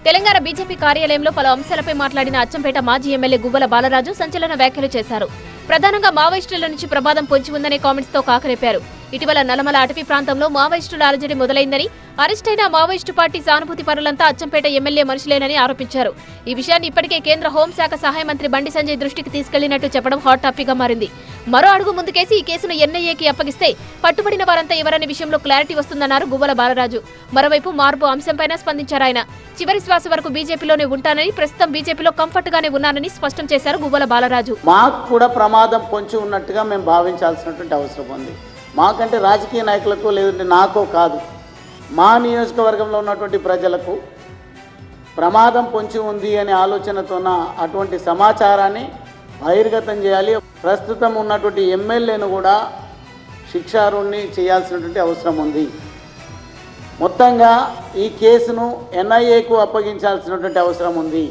Telangana BJP కార్యాలయంలో పలు అంశాలపై మాట్లాడిన అచ్చంపేట మాజీ ఎమ్మెల్యే గువ్వల బాలరాజు సంచలన వ్యాఖ్యలు చేశారు. ప్రధానంగా మావోయిస్టుల నుంచి ప్రమాదం పొంచి ఉందనే కామెంట్స్ తో కాకరేపారు. ఇటీవల నల్లమల అటవీ ప్రాంతంలో మావోయిస్టుల అలజడి మొదలైందని, అరెస్టైన మావోయిస్టు పార్టీ సానుభూతి పరులంతా అచ్చంపేట ఎమ్మెల్యే మనుషులేనని ఆరోపించారు. ఈ విషయాన్ని ఇప్పటికే కేంద్ర హోంశాఖ సహాయ మంత్రి బండి సంజయ్ దృష్టికి తీసుకెళ్లినట్టు చెప్పడం హాట్ టాపిక్ గా మారింది. మరో అడుగు ముందుకేసి ఈ కేసును ఎన్ఐఏకి అప్పగిస్తే పట్టుబడిన వారంతా ఎవరనే విషయంలో క్లారిటీ వస్తుందన్నారు గువ్వల బాలరాజు. మరోవైపు మార్పు అంశంపైన స్పందించారు ఆయన. చివరి శ్వాస వరకు బీజేపీలోనే ఉంటానని, ప్రస్తుతం బీజేపీలో కంఫర్ట్ గానే ఉన్నానని స్పష్టం చేశారు గువ్వల బాలరాజు. మాకు కూడా ప్రమాదం పొంచి ఉన్నట్టుగా మేము భావించాల్సినటువంటి అవసరం ఉంది. మాకంటే రాజకీయ నాయకులకు లేదంటే నాకో కాదు, మా నియోజకవర్గంలో ఉన్నటువంటి ప్రజలకు ప్రమాదం పొంచి ఉంది అనే ఆలోచనతోన అటువంటి సమాచారాన్ని బహిర్గతం చేయాలి. ప్రస్తుతం ఉన్నటువంటి ఎమ్మెల్యేను కూడా శిక్షార్హుణ్ణి చేయాల్సినటువంటి అవసరం ఉంది. మొత్తంగా ఈ కేసును ఎన్ఐఏకు అప్పగించాల్సినటువంటి అవసరం ఉంది.